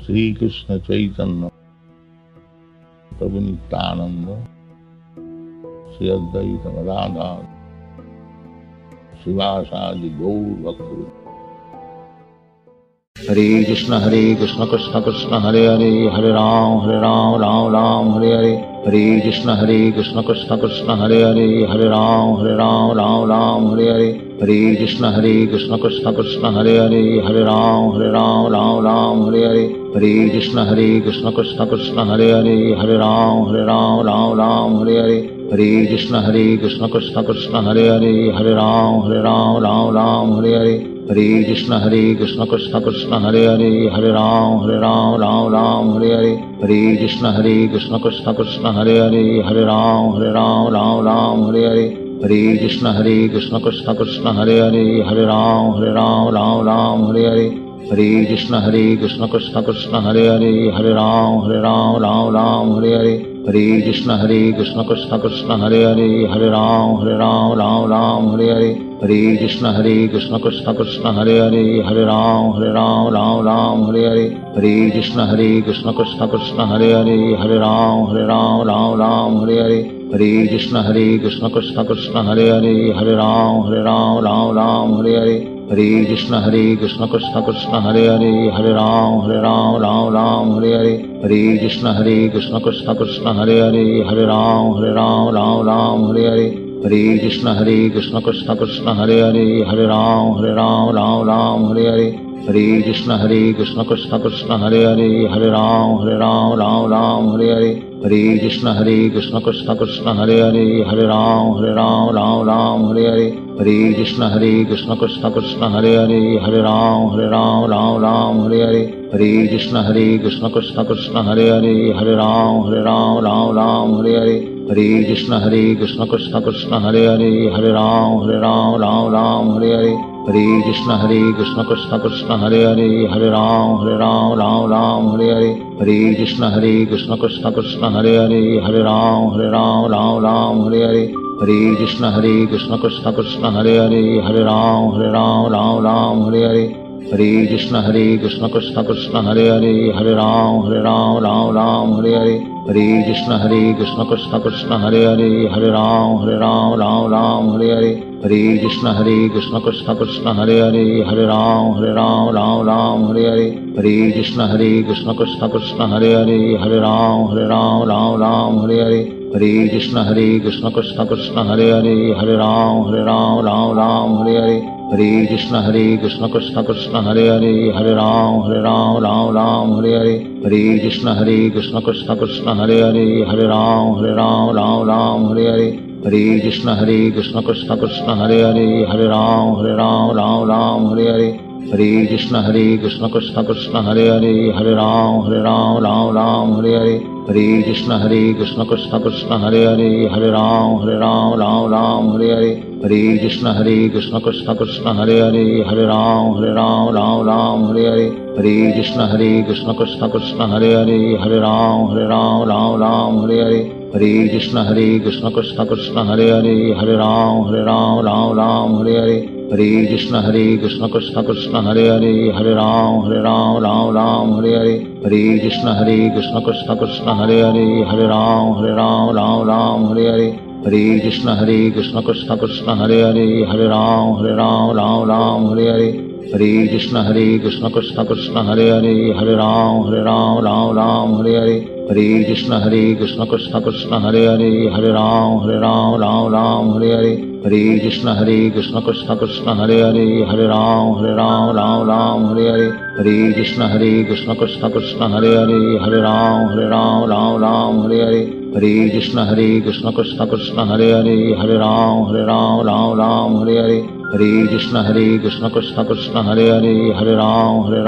श्री कृष्ण चैतन्य प्रभु नित्यानंद श्री अद्वैत गदाधर शिवासादि गौर भक्त। हरे कृष्ण कृष्ण कृष्ण हरे हरे, हरे राम राम राम हरे हरे। हरे कृष्ण कृष्ण कृष्ण हरे हरे, हरे राम राम हरे हरे। हरे कृष्ण कृष्ण कृष्ण हरे हरे, हरे राम राम हरे हरे। हरे कृष्ण कृष्ण कृष्ण हरे हरे, हरे राम राम हरे हरे। हरे कृष्ण कृष्ण कृष्ण हरे हरे, हरे राम राम हरे हरे। हरे कृष्ण कृष्ण कृष्ण हरे हरे, हरे राम हरे हरे। हरे कृष्ण कृष्ण कृष्ण हरे हरे, हरे राम हरे हरे। हरे कृष्ण कृष्ण कृष्ण हरे हरे, हरे राम हरे हरे। हरे कृष्ण कृष्ण कृष्ण हरे हरे, हरे राम हरे हरे। हरे कृष्ण कृष्ण कृष्ण हरे हरे, हरे राम हरे हरे। हरे कृष्ण कृष्ण कृष्ण हरे हरे, हरे राम हरे हरे। हरे कृष्ण कृष्ण कृष्ण हरे हरे, हरे राम हरे हरे। हरे कृष्ण कृष्ण कृष्ण हरे हरे, हरे राम हरे हरे। हरे कृष्ण कृष्ण कृष्ण हरे हरे, हरे राम हरे हरे। हरे कृष्ण कृष्ण कृष्ण हरे हरे, हरे राम हरे हरे। हरे कृष्ण कृष्ण कृष्ण हरे हरे, हरे राम हरे हरे। हरे कृष्ण कृष्ण कृष्ण हरे हरे, हरे राम हरे हरे। हरे कृष्ण कृष्ण कृष्ण हरे हरे, हरे राम हरे हरे। हरे कृष्ण कृष्ण कृष्ण हरे हरे, हरे राम हरे हरे। हरे कृष्ण कृष्ण कृष्ण हरे हरे, हरे राम हरे हरे। हरे कृष्ण कृष्ण कृष्ण हरे हरे, हरे राम हरे हरे। हरे कृष्ण कृष्ण कृष्ण हरे हरे, हरे राम हरे हरे। हरे कृष्ण कृष्ण कृष्ण हरे हरे, हरे राम हरे हरे। हरे कृष्ण कृष्ण कृष्ण हरे हरे, हरे राम हरे हरे। हरे कृष्ण कृष्ण कृष्ण हरे हरे, हरे राम हरे हरे। हरे कृष्ण कृष्ण कृष्ण हरे हरे, हरे राम हरे हरे। हरे कृष्ण कृष्ण कृष्ण हरे हरे, हरे राम हरे हरे। हरे कृष्ण कृष्ण कृष्ण हरे हरे, हरे राम हरे हरे। हरे कृष्ण कृष्ण कृष्ण हरे हरे, हरे राम हरे हरे। हरे कृष्ण कृष्ण कृष्ण हरे हरे, हरे राम हरे हरे। हरे कृष्ण कृष्ण कृष्ण हरे हरे, हरे राम हरे हरे। हरे कृष्ण कृष्ण कृष्ण हरे हरे, हरे राम हरे हरे। हरे कृष्ण कृष्ण कृष्ण हरे हरे, हरे राम हरे हरे। हरे कृष्ण कृष्ण कृष्ण हरे हरे, हरे राम हरे हरे। हरे कृष्ण कृष्ण कृष्ण हरे हरे, हरे राम हरे हरे। हरे कृष्ण कृष्ण कृष्ण हरे हरे, हरे राम हरे हरे। हरे कृष्ण कृष्ण कृष्ण हरे हरे, हरे राम हरे हरे। हरे कृष्ण कृष्ण कृष्ण हरे हरे, हरे राम हरे हरे। हरे कृष्ण कृष्ण कृष्ण हरे हरे, हरे राम हरे हरे। हरे कृष्ण कृष्ण कृष्ण हरे हरे, हरे राम हरे हरे। हरे कृष्ण कृष्ण कृष्ण हरे हरे, हरे राम हरे हरे। हरे कृष्ण कृष्ण कृष्ण हरे हरे, हरे राम हरे हरे। हरे कृष्ण कृष्ण कृष्ण हरे हरे, हरे राम हरे हरे। हरे कृष्ण कृष्ण कृष्ण हरे हरे, हरे राम हरे हरे। हरे कृष्ण कृष्ण कृष्ण हरे हरे, हरे राम हरे हरे। हरे कृष्ण कृष्ण कृष्ण हरे हरे, हरे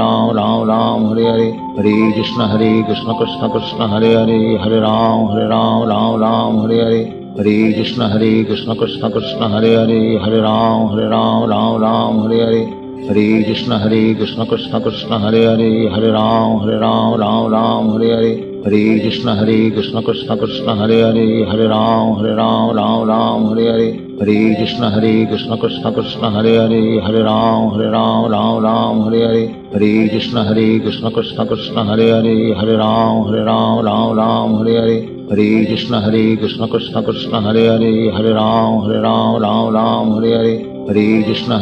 राम हरे हरे। हरे कृष्ण कृष्ण कृष्ण हरे हरे, हरे राम हरे हरे। हरे कृष्ण कृष्ण कृष्ण हरे हरे, हरे राम हरे हरे। हरे कृष्ण कृष्ण कृष्ण हरे हरे, हरे राम हरे हरे। हरे कृष्ण कृष्ण कृष्ण हरे हरे, हरे राम राम राम हरे हरे, हरे कृष्ण कृष्ण कृष्ण हरे हरे, हरे राम राम हरे हरे, हरे कृष्ण कृष्ण कृष्ण हरे हरे, हरे राम राम हरे हरे, हरे कृष्ण कृष्ण कृष्ण हरे हरे, हरे राम राम हरे हरे, हरे कृष्ण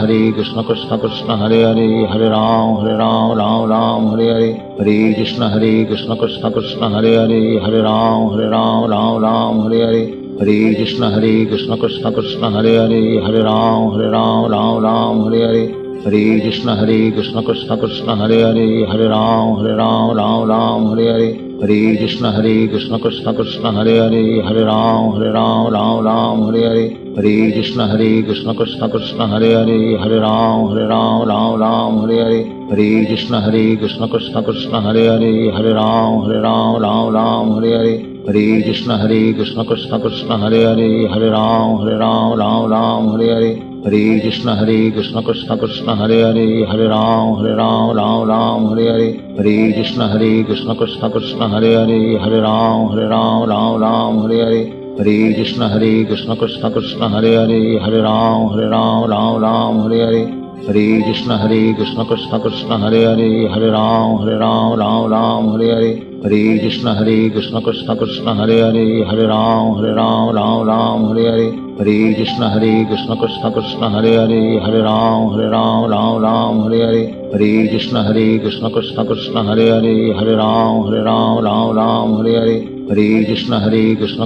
कृष्ण कृष्ण हरे हरे, हरे राम राम हरे हरे, हरे कृष्ण कृष्ण कृष्ण हरे हरे, हरे राम राम हरे हरे, हरे कृष्ण कृष्ण कृष्ण हरे हरे, हरे राम राम हरे हरे, हरे कृष्ण कृष्ण कृष्ण हरे हरे, हरे राम राम हरे हरे, हरे कृष्ण कृष्ण कृष्ण हरे हरे, हरे राम राम हरे हरे, हरे कृष्ण कृष्ण कृष्ण हरे हरे, हरे राम राम हरे हरे, हरे कृष्ण कृष्ण कृष्ण हरे हरे, हरे राम राम हरे हरे, हरे कृष्ण कृष्ण कृष्ण हरे हरे, हरे राम राम हरे हरे, हरे कृष्ण कृष्ण कृष्ण हरे हरे, हरे राम राम हरे हरे, हरे कृष्ण कृष्ण कृष्ण हरे हरे, हरे राम राम हरे हरे, हरे कृष्ण कृष्ण कृष्ण हरे हरे, हरे राम राम हरे हरे, हरे कृष्ण कृष्ण कृष्ण हरे हरे, हरे राम राम हरे हरे, हरे कृष्ण कृष्ण कृष्ण हरे हरे, हरे राम राम हरे हरे, हरे कृष्ण कृष्ण कृष्ण हरे हरे, हरे राम राम हरे हरे, हरे कृष्ण कृष्ण कृष्ण हरे हरे, हरे राम राम हरे हरे, हरे कृष्ण कृष्ण कृष्ण हरे हरे, हरे राम हरे हरे, हरे कृष्ण कृष्ण कृष्ण हरे हरे, हरे राम हरे हरे, हरे कृष्ण कृष्ण कृष्ण हरे हरे, हरे राम हरे हरे, हरे कृष्ण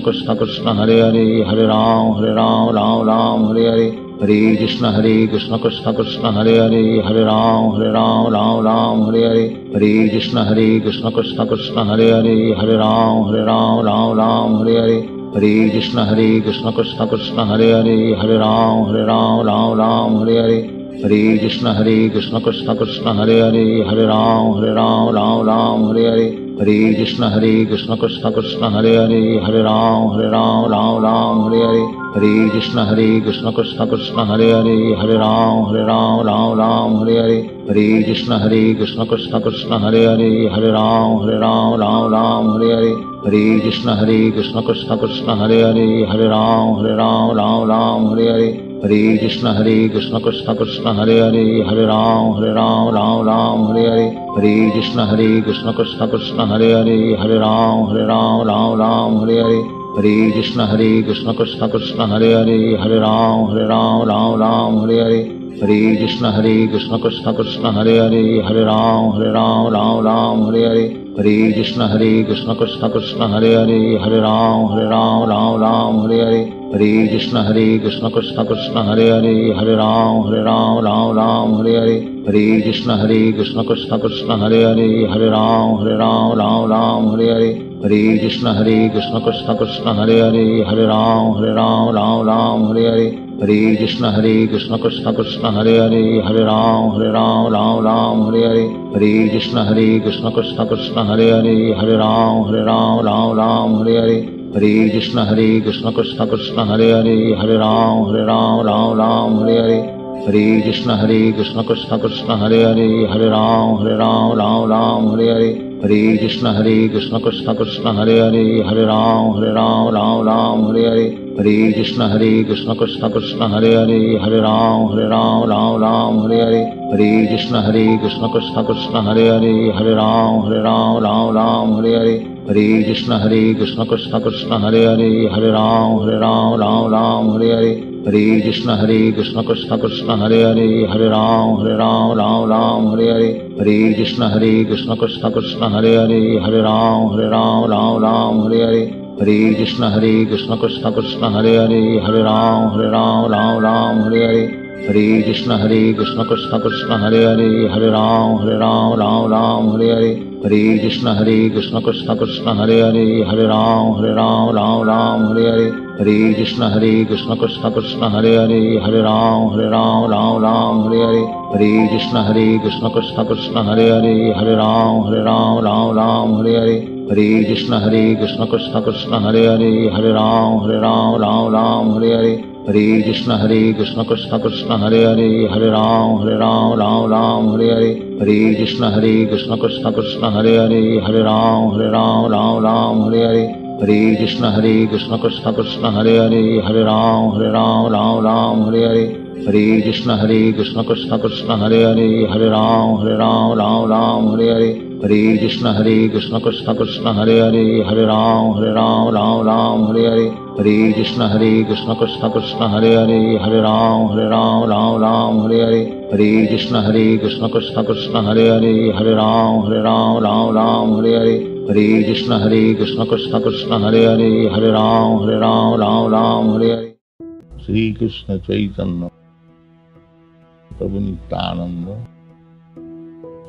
कृष्ण कृष्ण हरे हरे, हरे राम हरे हरे, हरे कृष्ण कृष्ण कृष्ण हरे हरे, हरे राम हरे हरे, हरे कृष्ण कृष्ण कृष्ण हरे हरे, हरे राम हरे हरे, हरे कृष्ण कृष्ण कृष्ण हरे हरे, हरे राम हरे हरे, हरे कृष्ण कृष्ण कृष्ण हरे हरे, हरे राम हरे हरे, हरे कृष्ण कृष्ण कृष्ण हरे हरे, हरे राम हरे हरे, हरे कृष्ण कृष्ण कृष्ण हरे हरे, हरे राम हरे हरे, हरे कृष्ण कृष्ण कृष्ण हरे हरे, हरे राम हरे हरे, हरे कृष्ण कृष्ण कृष्ण हरे हरे, हरे राम हरे हरे, हरे कृष्ण कृष्ण कृष्ण हरे हरे, हरे राम हरे हरे, हरे कृष्ण कृष्ण कृष्ण हरे हरे, हरे राम हरे हरे, हरे कृष्ण कृष्ण कृष्ण हरे हरे, हरे राम हरे हरे, हरे कृष्ण कृष्ण कृष्ण हरे हरे, हरे राम हरे हरे, हरे कृष्ण कृष्ण कृष्ण हरे हरे, हरे राम हरे हरे, हरे कृष्ण कृष्ण कृष्ण हरे हरे, हरे राम हरे हरे, हरे कृष्ण कृष्ण कृष्ण हरे हरे, हरे राम हरे हरे, हरे कृष्ण कृष्ण कृष्ण हरे हरे, हरे राम हरे हरे, हरे कृष्ण कृष्ण कृष्ण हरे हरे, हरे राम हरे हरे, हरे कृष्ण कृष्ण कृष्ण हरे हरे, हरे राम हरे हरे, हरे कृष्ण कृष्ण कृष्ण हरे हरे, हरे राम हरे हरे, हरे कृष्ण कृष्ण कृष्ण हरे हरे, हरे राम हरे हरे, हरे कृष्ण कृष्ण कृष्ण हरे हरे, हरे राम हरे हरे, हरे कृष्ण कृष्ण कृष्ण हरे हरे, हरे राम हरे हरे, हरे कृष्ण कृष्ण कृष्ण हरे हरे, हरे राम हरे हरे, हरे कृष्ण कृष्ण कृष्ण हरे हरे, हरे राम हरे हरे, हरे कृष्ण कृष्ण कृष्ण हरे हरे, हरे राम हरे हरे, हरे कृष्ण कृष्ण कृष्ण हरे हरे, हरे राम हरे हरे, हरे कृष्ण कृष्ण कृष्ण हरे हरे, हरे राम हरे हरे, हरे कृष्ण कृष्ण कृष्ण हरे हरे, हरे राम हरे हरे, हरे कृष्ण कृष्ण कृष्ण हरे हरे, हरे राम हरे हरे, हरे कृष्ण कृष्ण कृष्ण हरे हरे, हरे राम राम राम हरे हरे, हरे कृष्ण कृष्ण कृष्ण हरे हरे, हरे राम राम हरे हरे, हरे कृष्ण कृष्ण कृष्ण हरे हरे, हरे राम राम हरे हरे, हरे कृष्ण कृष्ण कृष्ण हरे हरे, हरे राम राम हरे हरे, हरे कृष्ण कृष्ण कृष्ण हरे हरे, हरे राम हरे हरे, हरे कृष्ण कृष्ण कृष्ण हरे हरे, हरे राम हरे हरे, हरे कृष्ण कृष्ण कृष्ण हरे हरे, हरे राम हरे हरे, हरे कृष्ण कृष्ण कृष्ण हरे हरे, हरे राम हरे हरे। श्री कृष्ण चैतन्य प्रभु नित्यानंद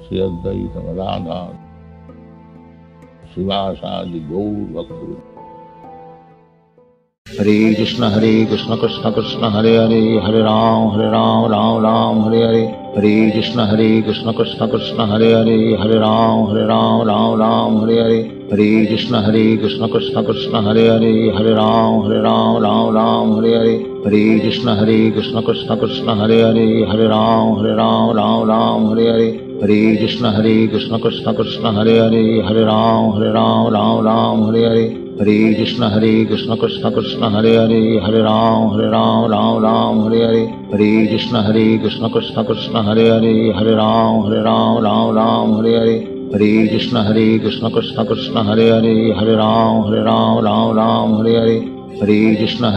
श्री अद्वैत राधा शिवासादि गौर भक्त। हरे कृष्ण कृष्ण कृष्ण हरे हरे, हरे राम राम हरे हरे, हरे कृष्ण कृष्ण कृष्ण हरे हरे, हरे राम हरे हरे, हरे कृष्ण कृष्ण कृष्ण हरे हरे, हरे राम हरे हरे, हरे कृष्ण कृष्ण कृष्ण हरे हरे, हरे राम हरे हरे, हरे कृष्ण कृष्ण कृष्ण हरे हरे, हरे राम हरे हरे, हरे कृष्ण कृष्ण कृष्ण हरे हरे, हरे राम हरे हरे, हरे कृष्ण कृष्ण कृष्ण हरे हरे, हरे राम हरे हरे, हरे कृष्ण कृष्ण कृष्ण हरे हरे, हरे राम हरे हरे, हरे कृष्ण कृष्ण कृष्ण हरे हरे, हरे राम हरे हरे, हरे कृष्ण कृष्ण कृष्ण हरे हरे, हरे राम हरे हरे, हरे कृष्ण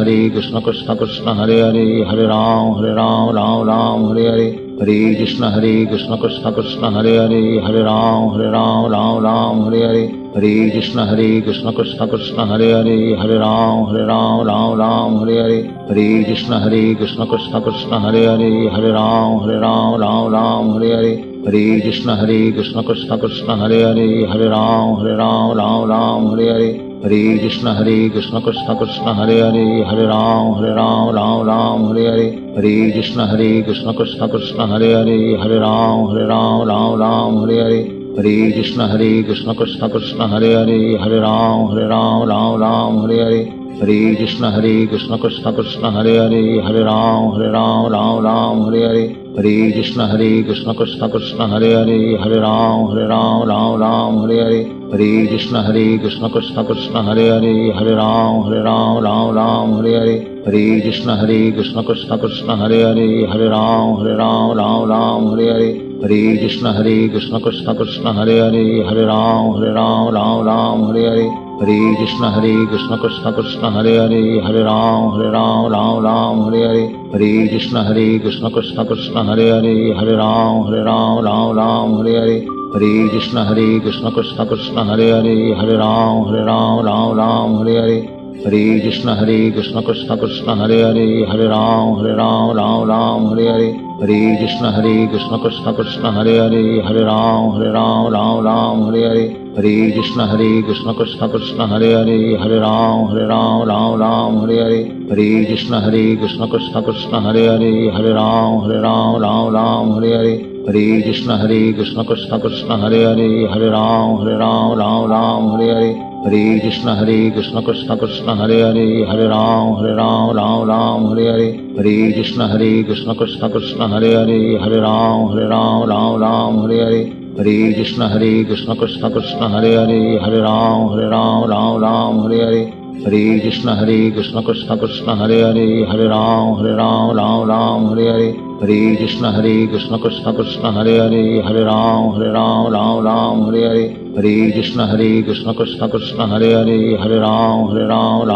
कृष्ण कृष्ण हरे हरे, हरे राम हरे हरे, हरे कृष्ण कृष्ण कृष्ण हरे हरे, हरे राम हरे हरे, हरे कृष्ण कृष्ण कृष्ण हरे हरे, हरे राम हरे हरे, हरे कृष्ण कृष्ण कृष्ण हरे हरे, हरे राम हरे हरे, हरे कृष्ण कृष्ण कृष्ण हरे हरे, हरे राम हरे हरे, हरे कृष्ण कृष्ण कृष्ण हरे हरे, हरे राम हरे हरे, हरे कृष्ण कृष्ण कृष्ण हरे हरे, हरे राम हरे हरे, हरे कृष्ण कृष्ण कृष्ण हरे हरे, हरे राम हरे हरे, हरे कृष्ण कृष्ण कृष्ण हरे हरे, हरे राम हरे हरे, हरे कृष्ण कृष्ण कृष्ण हरे हरे, हरे राम हरे हरे, हरे कृष्ण कृष्ण कृष्ण हरे हरे, हरे राम हरे हरे, हरे कृष्ण कृष्ण कृष्ण हरे हरे, हरे राम हरे हरे, हरे कृष्ण कृष्ण कृष्ण हरे हरे, हरे राम हरे हरे, हरे कृष्ण कृष्ण कृष्ण हरे हरे, हरे राम हरे हरे, हरे कृष्ण कृष्ण कृष्ण हरे हरे, हरे राम हरे हरे, हरे कृष्ण कृष्ण कृष्ण हरे हरे, हरे राम हरे हरे, हरे कृष्ण कृष्ण कृष्ण हरे हरे, हरे राम हरे हरे, हरे कृष्ण कृष्ण कृष्ण हरे हरे, हरे राम हरे हरे, हरे कृष्ण कृष्ण कृष्ण हरे हरे, हरे राम हरे हरे, हरे कृष्ण कृष्ण कृष्ण हरे हरे, हरे राम हरे हरे, हरे कृष्ण कृष्ण कृष्ण हरे हरे, हरे राम हरे हरे, हरे कृष्ण कृष्ण कृष्ण हरे हरे, हरे राम हरे हरे, हरे कृष्ण कृष्ण कृष्ण हरे हरे, हरे राम हरे हरे, हरे कृष्ण कृष्ण कृष्ण हरे हरे, हरे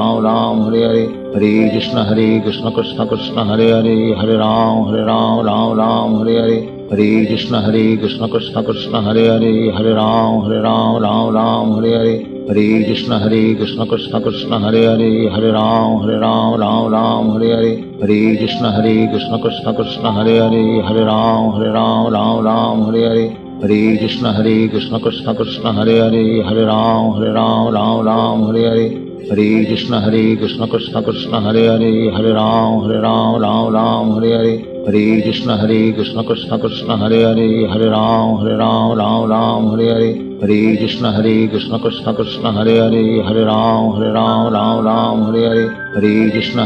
राम हरे हरे, हरे कृष्ण कृष्ण कृष्ण हरे हरे, हरे राम हरे हरे, हरे कृष्ण कृष्ण कृष्ण हरे हरे, हरे राम हरे हरे, हरे कृष्ण कृष्ण कृष्ण हरे हरे, हरे राम हरे हरे, हरे कृष्ण कृष्ण कृष्ण हरे हरे, हरे राम हरे हरे, हरे कृष्ण कृष्ण कृष्ण हरे हरे, हरे राम हरे हरे, हरे कृष्ण कृष्ण कृष्ण हरे हरे, हरे राम हरे हरे, हरे कृष्ण कृष्ण कृष्ण हरे हरे, हरे राम राम राम हरे हरे, हरे कृष्ण कृष्ण कृष्ण हरे हरे, हरे राम राम हरे हरे, हरे कृष्ण कृष्ण कृष्ण हरे हरे, हरे राम राम हरे हरे, हरे कृष्ण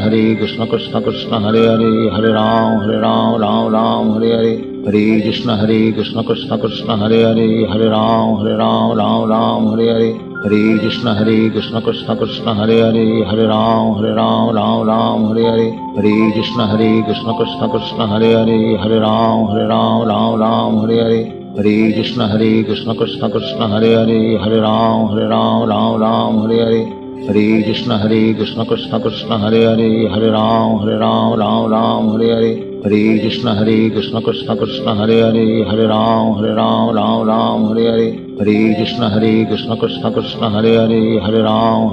कृष्ण कृष्ण हरे हरे, हरे राम राम हरे हरे, हरे कृष्ण कृष्ण कृष्ण हरे हरे, हरे राम राम हरे हरे, हरे कृष्ण कृष्ण कृष्ण हरे हरे, हरे राम राम हरे हरे, हरे कृष्ण कृष्ण कृष्ण हरे हरे, हरे राम राम हरे हरे, हरे कृष्ण कृष्ण कृष्ण हरे हरे, हरे राम राम हरे हरे, हरे कृष्ण कृष्ण कृष्ण हरे हरे, हरे राम राम हरे हरे, हरे कृष्ण कृष्ण कृष्ण हरे हरे, हरे राम राम हरे हरे, हरे कृष्ण कृष्ण कृष्ण हरे हरे, हरे राम राम हरे हरे, हरे कृष्ण कृष्ण कृष्ण हरे हरे, हरे राम राम हरे हरे, हरे कृष्ण कृष्ण कृष्ण हरे हरे, हरे राम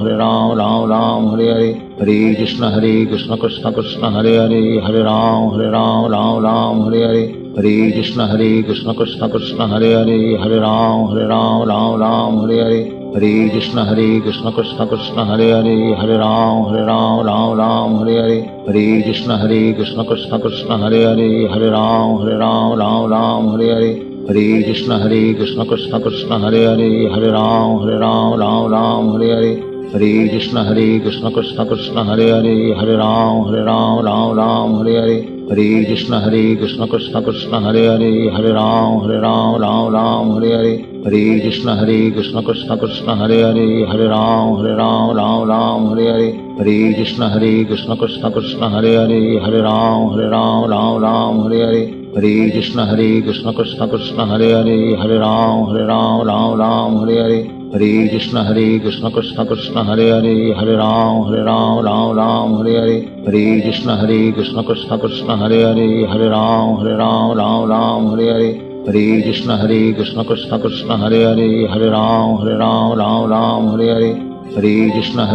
राम हरे हरे, हरे कृष्ण कृष्ण कृष्ण हरे हरे, हरे राम हरे हरे, हरे कृष्ण कृष्ण कृष्ण हरे हरे, हरे राम हरे हरे, हरे कृष्ण कृष्ण कृष्ण हरे हरे, हरे राम हरे हरे, हरे कृष्ण कृष्ण कृष्ण हरे हरे, हरे राम हरे हरे, हरे कृष्ण कृष्ण कृष्ण हरे हरे, हरे राम हरे हरे, हरे कृष्ण कृष्ण कृष्ण हरे हरे, हरे राम हरे हरे, हरे कृष्ण कृष्ण कृष्ण हरे हरे, हरे राम हरे हरे, हरे कृष्ण कृष्ण कृष्ण हरे हरे, हरे राम हरे हरे, हरे कृष्ण कृष्ण कृष्ण हरे हरे, हरे राम हरे हरे, हरे कृष्ण कृष्ण कृष्ण हरे हरे, हरे राम हरे हरे, हरे कृष्ण कृष्ण कृष्ण हरे हरे, हरे राम हरे हरे, हरे कृष्ण कृष्ण कृष्ण हरे हरे, हरे राम हरे हरे, हरे कृष्ण कृष्ण कृष्ण हरे हरे, हरे राम हरे हरे, हरे कृष्ण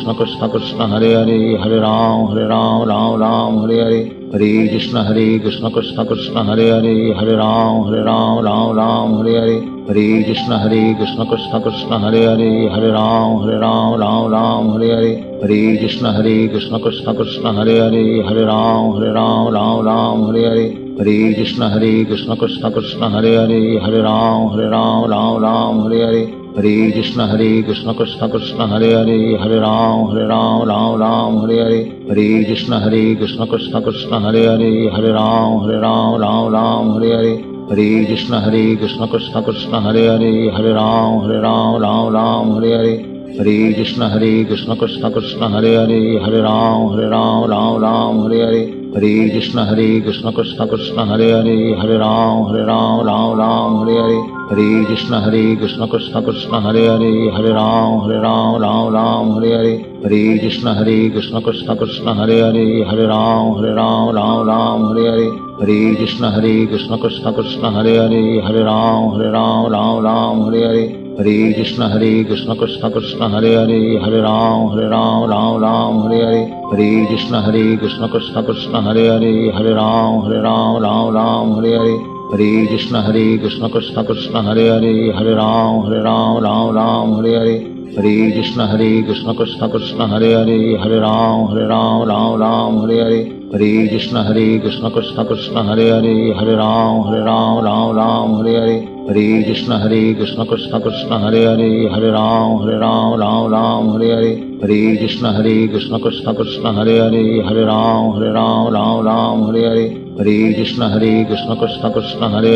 कृष्ण कृष्ण हरे हरे, हरे राम हरे हरे, हरे कृष्ण कृष्ण कृष्ण हरे हरे, हरे राम हरे हरे, हरे कृष्ण कृष्ण कृष्ण हरे हरे, हरे राम हरे हरे, हरे कृष्ण कृष्ण कृष्ण हरे हरे, हरे राम हरे हरे, हरे कृष्ण कृष्ण कृष्ण हरे हरे, हरे राम हरे हरे, हरे कृष्ण कृष्ण कृष्ण हरे हरे, हरे राम हरे हरे, हरे कृष्ण कृष्ण कृष्ण हरे हरे, हरे राम हरे हरे, हरे कृष्ण कृष्ण कृष्ण हरे हरे, हरे राम हरे हरे, हरे कृष्ण कृष्ण कृष्ण हरे हरे, हरे राम हरे हरे, हरे कृष्ण कृष्ण कृष्ण हरे हरे, हरे राम हरे हरे, हरे कृष्ण कृष्ण कृष्ण हरे हरे, हरे राम हरे हरे, हरे कृष्ण कृष्ण कृष्ण हरे हरे, हरे राम हरे हरे, हरे कृष्ण कृष्ण कृष्ण हरे हरे, हरे राम हरे हरे, हरे कृष्ण कृष्ण कृष्ण हरे हरे, हरे राम हरे हरे, हरे कृष्ण कृष्ण कृष्ण हरे हरे, हरे राम हरे हरे, हरे कृष्ण कृष्ण कृष्ण हरे हरे, हरे राम हरे हरे, हरे कृष्ण कृष्ण कृष्ण हरे हरे, हरे राम हरे हरे, हरे कृष्ण कृष्ण कृष्ण हरे हरे, हरे राम हरे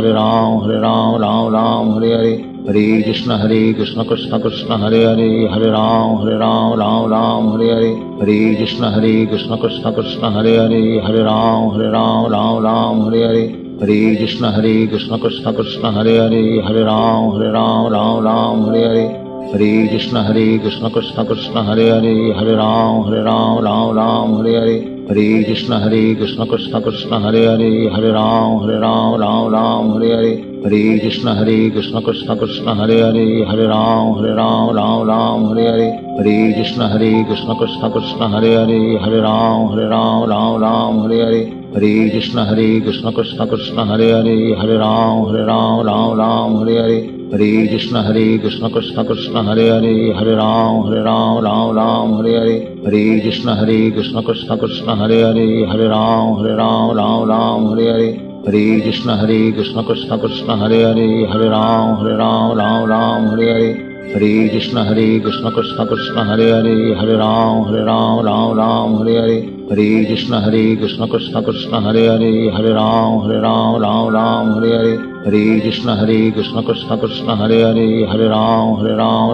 हरे, हरे कृष्ण कृष्ण कृष्ण हरे हरे, हरे राम हरे हरे, हरे कृष्ण कृष्ण कृष्ण हरे हरे, हरे राम हरे हरे, हरे कृष्ण कृष्ण कृष्ण हरे हरे, हरे राम हरे हरे, हरे कृष्ण कृष्ण कृष्ण हरे हरे, हरे राम हरे हरे, हरे कृष्ण कृष्ण कृष्ण हरे हरे, हरे राम हरे हरे, हरे कृष्ण कृष्ण कृष्ण हरे हरे, हरे राम हरे हरे, हरे कृष्ण कृष्ण कृष्ण हरे हरे, हरे राम हरे हरे, हरे कृष्ण कृष्ण कृष्ण हरे हरे, हरे राम हरे हरे, हरे कृष्ण कृष्ण कृष्ण हरे हरे, हरे राम राम राम हरे हरे, हरे कृष्ण कृष्ण कृष्ण हरे हरे, हरे राम राम हरे हरे, हरे कृष्ण कृष्ण कृष्ण हरे हरे, हरे राम राम हरे हरे, हरे कृष्ण कृष्ण कृष्ण हरे हरे, हरे राम हरे हरे, हरे कृष्ण कृष्ण कृष्ण हरे हरे, हरे राम हरे हरे, हरे कृष्ण कृष्ण कृष्ण हरे हरे, हरे राम हरे हरे, हरे कृष्ण कृष्ण कृष्ण हरे हरे, हरे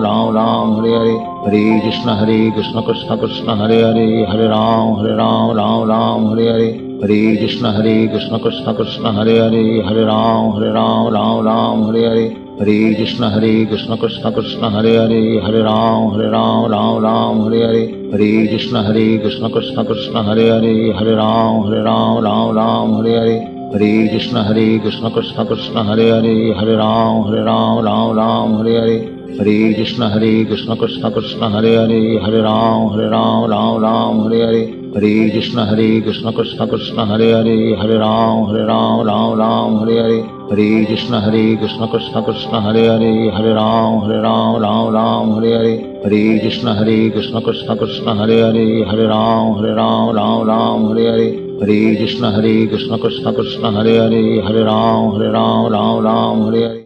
राम हरे हरे, हरे कृष्ण कृष्ण कृष्ण हरे हरे, हरे राम हरे हरे, हरे कृष्ण कृष्ण कृष्ण हरे हरे, हरे राम हरे हरे, हरे कृष्ण कृष्ण कृष्ण हरे हरे, हरे राम हरे हरे, हरे कृष्ण कृष्ण कृष्ण हरे हरे, हरे राम हरे हरे, हरे कृष्ण कृष्ण कृष्ण हरे हरे, हरे राम हरे हरे, हरे कृष्ण कृष्ण कृष्ण हरे हरे, हरे राम हरे हरे, हरे कृष्ण कृष्ण कृष्ण हरे हरे, हरे राम हरे हरे, हरे कृष्ण कृष्ण कृष्ण हरे हरे, हरे राम हरे हरे, हरे कृष्ण कृष्ण कृष्ण हरे हरे, हरे राम हरे हरे, हरे कृष्ण कृष्ण कृष्ण हरे हरे, हरे राम हरे हरे।